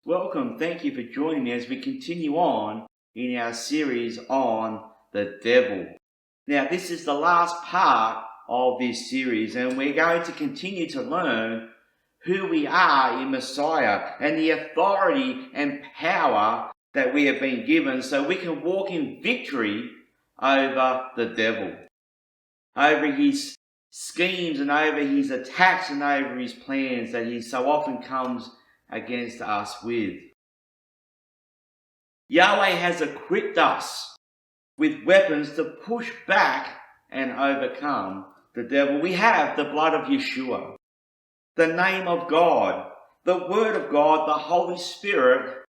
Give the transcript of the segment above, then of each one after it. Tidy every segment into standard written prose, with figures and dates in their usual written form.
Welcome, thank you for joining me as we continue on in our series on the devil. Now, this is the last part of this series, and we're going to continue to learn who we are in Messiah and the authority and power that we have been given so we can walk in victory over the devil, over his schemes and over his attacks and over his plans that he so often comes against us with. Yahweh has equipped us with weapons to push back and overcome the devil. We have the blood of Yeshua, the name of God, the word of God, the Holy Spirit,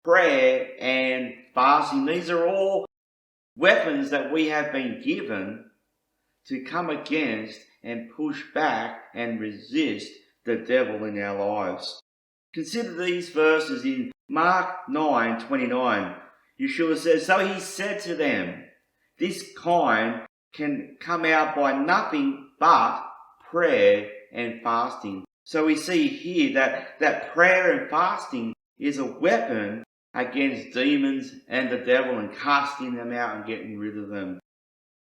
prayer and fasting. These are all weapons that we have been given to come against and push back and resist the devil in our lives. Consider these verses in Mark 9:29. Yeshua says, "So he said to them, this kind can come out by nothing but prayer and fasting." So we see here that prayer and fasting is a weapon against demons and the devil and casting them out and getting rid of them.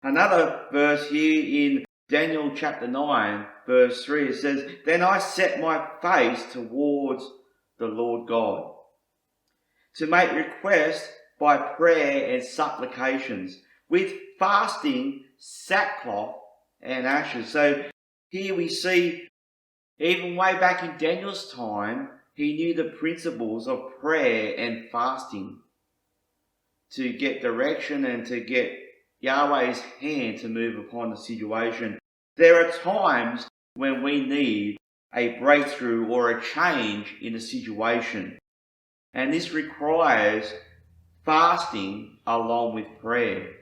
Another verse here in Daniel chapter 9, verse 3, it says, "Then I set my face towards the Lord God, to make request by prayer and supplications, with fasting, sackcloth, and ashes." So here we see, even way back in Daniel's time, he knew the principles of prayer and fasting to get direction and to get Yahweh's hand to move upon the situation. There are times when we need a breakthrough or a change in a situation, and this requires fasting along with prayer.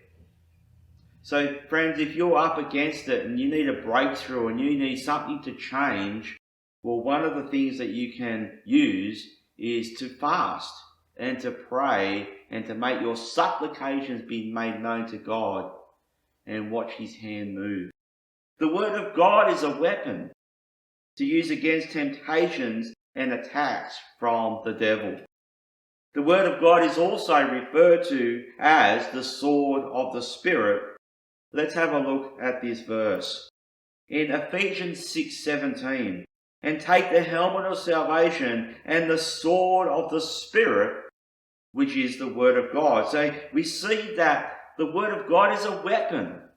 So friends, if you're up against it and you need a breakthrough and you need something to change, well, one of the things that you can use is to fast and to pray and to make your supplications be made known to God and watch his hand move. The word of God is a weapon to use against temptations and attacks from the devil. The word of God is also referred to as the sword of the Spirit. Let's have a look at this verse. In Ephesians 6:17, "And take the helmet of salvation and the sword of the Spirit, which is the word of God." So we see that the word of God is a weapon,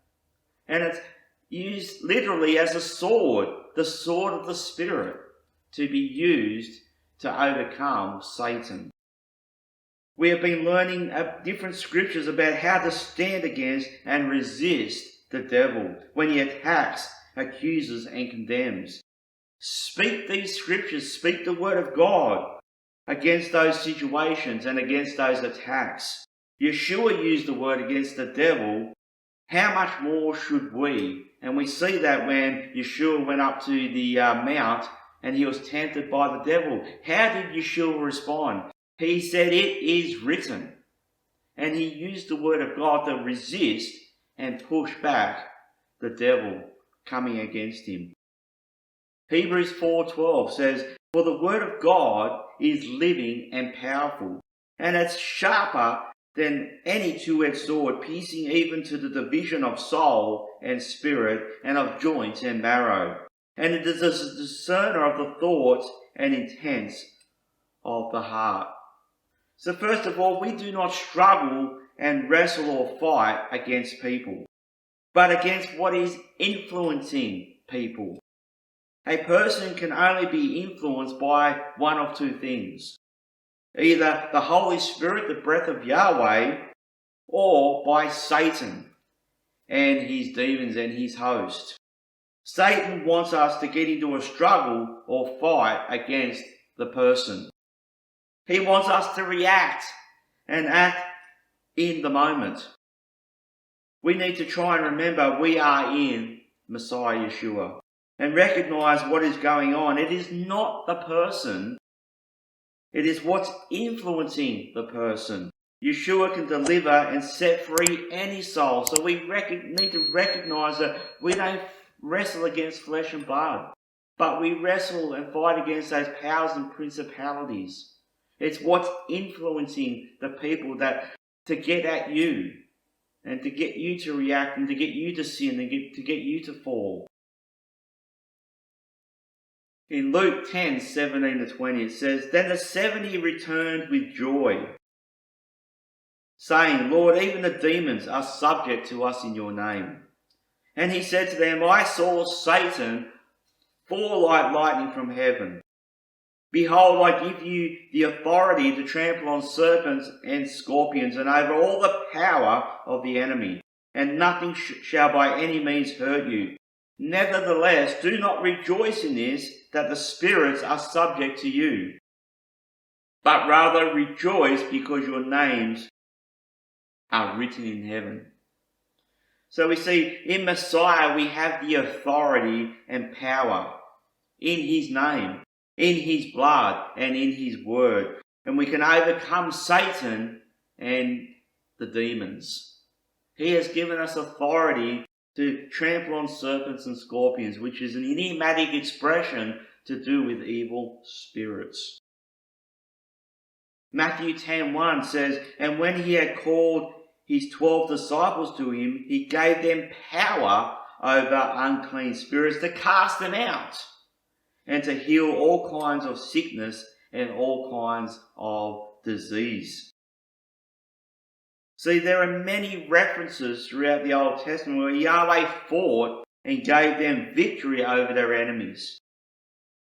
and it's used literally as a sword, the sword of the Spirit, to be used to overcome Satan. We have been learning different scriptures about how to stand against and resist the devil when he attacks, accuses, and condemns. Speak these scriptures, speak the word of God against those situations and against those attacks. Yeshua used the word against the devil. How much more should we? And we see that when Yeshua went up to the mount and he was tempted by the devil. How did Yeshua respond? He said, "It is written." And he used the word of God to resist and push back the devil coming against him. Hebrews 4:12 says, "For the word of God is living and powerful, and it's sharper than any two-edged sword, piercing even to the division of soul and spirit, and of joints and marrow. And it is a discerner of the thoughts and intents of the heart." So first of all, we do not struggle and wrestle or fight against people, but against what is influencing people. A person can only be influenced by one of two things: either the Holy Spirit, the breath of Yahweh, or by Satan and his demons and his host. Satan wants us to get into a struggle or fight against the person. He wants us to react and act in the moment. We need to try and remember we are in Messiah Yeshua and recognize what is going on. It is not the person. It is what's influencing the person. Yeshua can deliver and set free any soul. So we need to recognize that we don't wrestle against flesh and blood, but we wrestle and fight against those powers and principalities. It's what's influencing the people to get at you and to get you to react and to get you to sin and to get you to fall. In Luke 10:17-20 it says, "Then the 70 returned with joy, saying, 'Lord, even the demons are subject to us in your name.' And he said to them, 'I saw Satan fall like lightning from heaven. Behold, I give you the authority to trample on serpents and scorpions and over all the power of the enemy, and nothing shall by any means hurt you. Nevertheless, do not rejoice in this, that the spirits are subject to you, but rather rejoice because your names are written in heaven.'" So we see in Messiah we have the authority and power in his name, in his blood and in his word. And we can overcome Satan and the demons. He has given us authority to trample on serpents and scorpions, which is an idiomatic expression to do with evil spirits. Matthew 10:1 says, "And when he had called his 12 disciples to him, he gave them power over unclean spirits to cast them out and to heal all kinds of sickness and all kinds of disease." See, there are many references throughout the Old Testament where Yahweh fought and gave them victory over their enemies,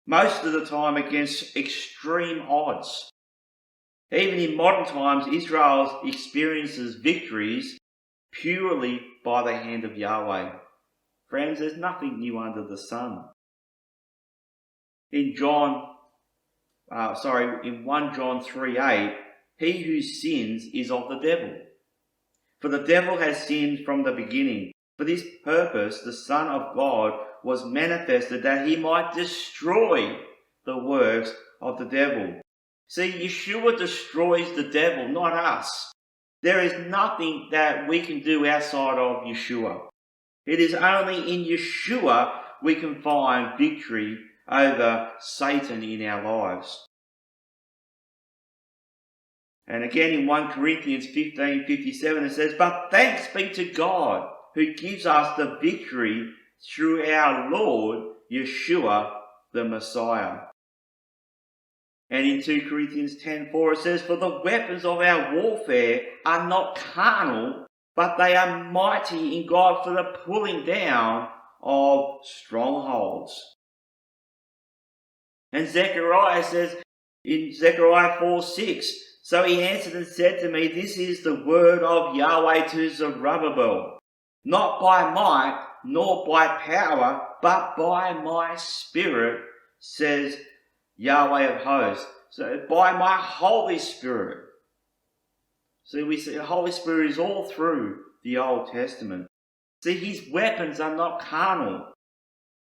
most of the time against extreme odds. Even in modern times, Israel experiences victories purely by the hand of Yahweh. Friends, there's nothing new under the sun. In 1 John 3:8, "He who sins is of the devil. For the devil has sinned from the beginning. For this purpose the Son of God was manifested, that he might destroy the works of the devil." See, Yeshua destroys the devil, not us. There is nothing that we can do outside of Yeshua. It is only in Yeshua we can find victory over Satan in our lives. And again in 1 Corinthians 15:57 it says, "But thanks be to God who gives us the victory through our Lord Yeshua the Messiah." And in 2 Corinthians 10:4 it says, "For the weapons of our warfare are not carnal, but they are mighty in God for the pulling down of strongholds." And Zechariah says in Zechariah 4:6, "So he answered and said to me, This is the word of Yahweh to Zerubbabel, not by might nor by power, but by my spirit, says Yahweh of hosts." So by my Holy Spirit. So we see the Holy Spirit is all through the Old Testament. See, his weapons are not carnal.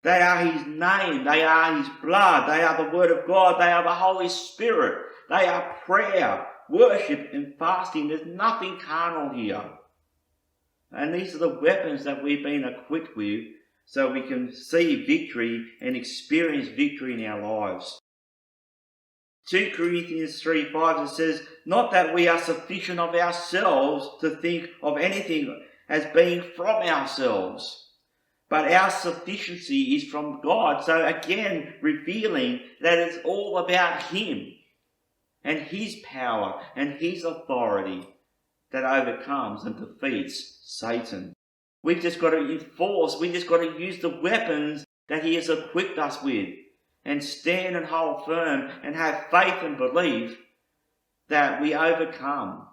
They are his name, they are his blood, they are the word of God, they are the Holy Spirit, they are prayer, worship and fasting. There's nothing carnal here. And these are the weapons that we've been equipped with so we can see victory and experience victory in our lives. 2 Corinthians 3:5 it says, "Not that we are sufficient of ourselves to think of anything as being from ourselves, but our sufficiency is from God." So again, revealing that it's all about him and his power and his authority that overcomes and defeats Satan. We've just got to enforce, we've just got to use the weapons that he has equipped us with and stand and hold firm and have faith and belief that we overcome.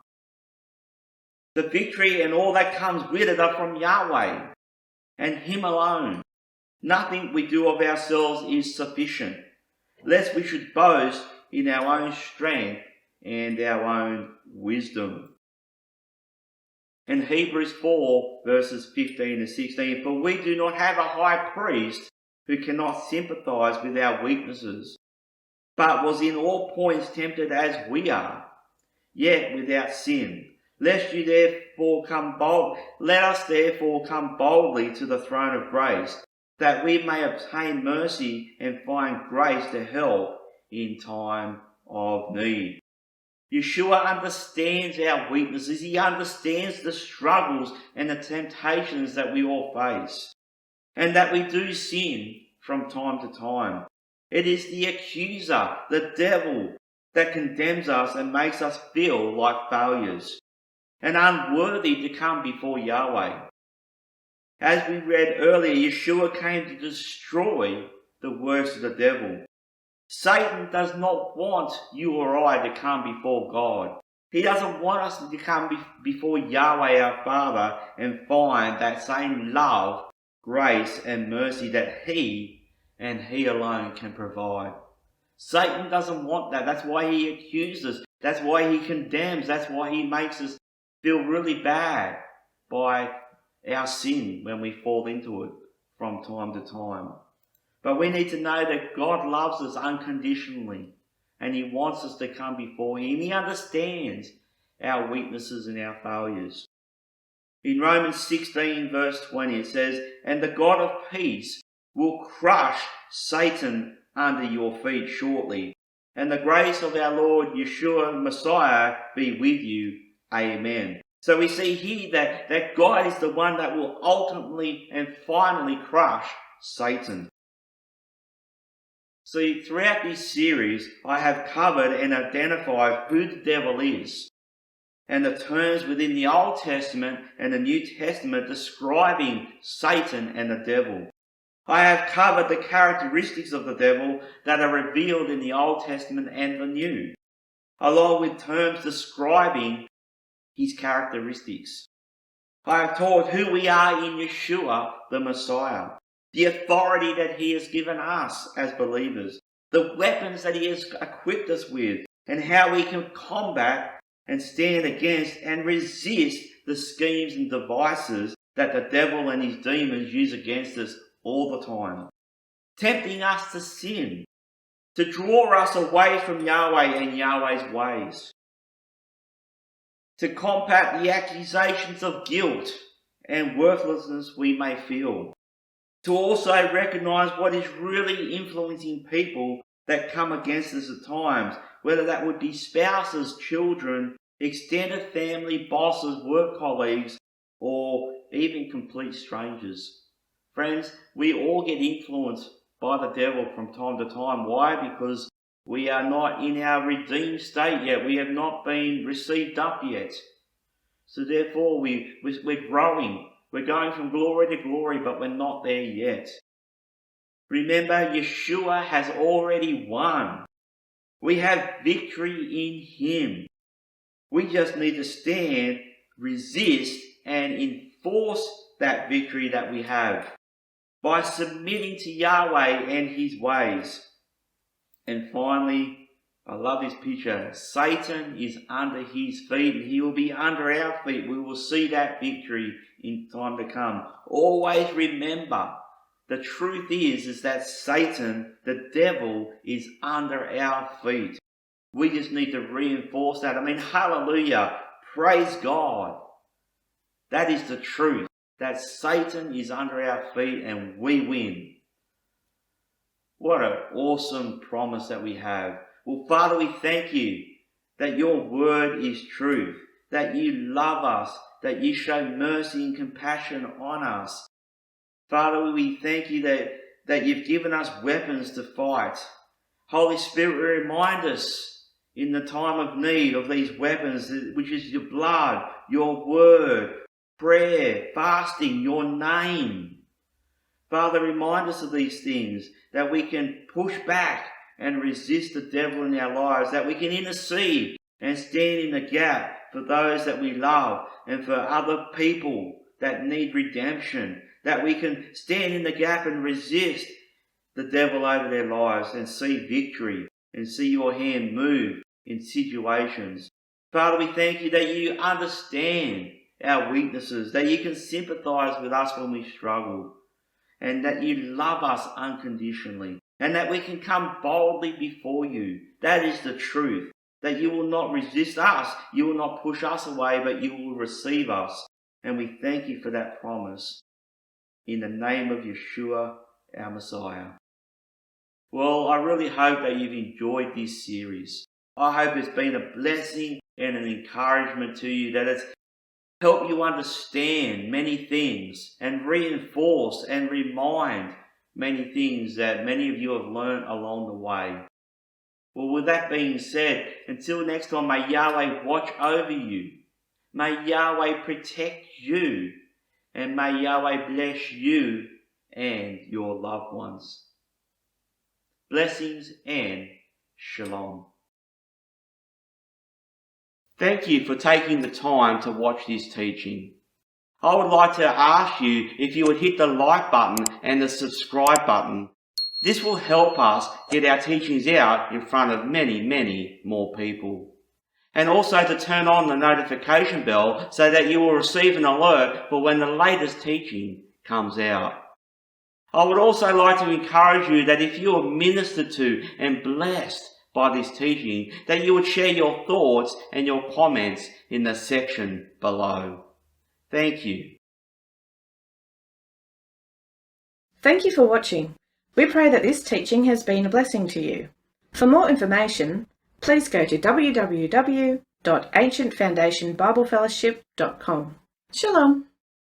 The victory and all that comes with it are from Yahweh and him alone. Nothing we do of ourselves is sufficient, lest we should boast in our own strength and our own wisdom. In Hebrews 4 verses 15-16, "For we do not have a high priest who cannot sympathize with our weaknesses, but was in all points tempted as we are, yet without sin. Let us therefore come boldly to the throne of grace, that we may obtain mercy and find grace to help in time of need." Yeshua understands our weaknesses. He understands the struggles and the temptations that we all face, and that we do sin from time to time. It is the accuser, the devil, that condemns us and makes us feel like failures and unworthy to come before Yahweh. As we read earlier, Yeshua came to destroy the works of the devil. Satan does not want you or I to come before God. He doesn't want us to come before Yahweh our Father and find that same love, grace and mercy that He and He alone can provide. Satan doesn't want that. That's why he accuses. That's why he condemns. That's why he makes us feel really bad by our sin when we fall into it from time to time. But we need to know that God loves us unconditionally, and He wants us to come before Him. He understands our weaknesses and our failures. In Romans 16 verse 20 it says, "And the God of peace will crush Satan under your feet shortly. And the grace of our Lord Yeshua Messiah be with you. Amen." So we see here that God is the one that will ultimately and finally crush Satan. See, throughout this series, I have covered and identified who the devil is, and the terms within the Old Testament and the New Testament describing Satan and the devil. I have covered the characteristics of the devil that are revealed in the Old Testament and the New, along with terms describing his characteristics. I have taught who we are in Yeshua, the Messiah, the authority that He has given us as believers, the weapons that He has equipped us with, and how we can combat and stand against and resist the schemes and devices that the devil and his demons use against us all the time, tempting us to sin, to draw us away from Yahweh and Yahweh's ways, to combat the accusations of guilt and worthlessness we may feel, to also recognize what is really influencing people that come against us at times, whether that would be spouses, children, extended family, bosses, work colleagues, or even complete strangers. Friends, we all get influenced by the devil from time to time. Why? Because we are not in our redeemed state yet. We have not been received up yet. So therefore we're growing. We're going from glory to glory, but we're not there yet. Remember, Yeshua has already won. We have victory in Him. We just need to stand, resist, and enforce that victory that we have by submitting to Yahweh and His ways. And finally, I love this picture. Satan is under His feet and he will be under our feet. We will see that victory in time to come. Always remember, the truth is that Satan, the devil, is under our feet. We just need to reinforce that. Hallelujah. Praise God. That is the truth. That Satan is under our feet and we win. What an awesome promise that we have. Well, Father, we thank You that Your word is truth, that You love us, that You show mercy and compassion on us. Father, we thank You that You've given us weapons to fight. Holy Spirit, remind us in the time of need of these weapons, which is Your blood, Your word, prayer, fasting, Your name. Father, remind us of these things, that we can push back and resist the devil in our lives, that we can intercede and stand in the gap for those that we love and for other people that need redemption, that we can stand in the gap and resist the devil over their lives and see victory and see Your hand move in situations. Father, we thank You that You understand our weaknesses, that You can sympathize with us when we struggle, and that You love us unconditionally, and that we can come boldly before You. That is the truth, that You will not resist us, You will not push us away, but You will receive us. And we thank You for that promise. In the name of Yeshua, our Messiah. Well, I really hope that you've enjoyed this series. I hope it's been a blessing and an encouragement to you, that it's helped you understand many things and reinforce and remind many things that many of you have learned along the way. Well, with that being said, until next time, may Yahweh watch over you. May Yahweh protect you. And may Yahweh bless you and your loved ones. Blessings and shalom. Thank you for taking the time to watch this teaching. I would like to ask you if you would hit the like button and the subscribe button. This will help us get our teachings out in front of many, many more people. And also to turn on the notification bell so that you will receive an alert for when the latest teaching comes out. I would also like to encourage you that if you are ministered to and blessed by this teaching, that you would share your thoughts and your comments in the section below. Thank you. Thank you for watching. We pray that this teaching has been a blessing to you. For more information, please go to www.ancientfoundationbiblefellowship.com. Shalom.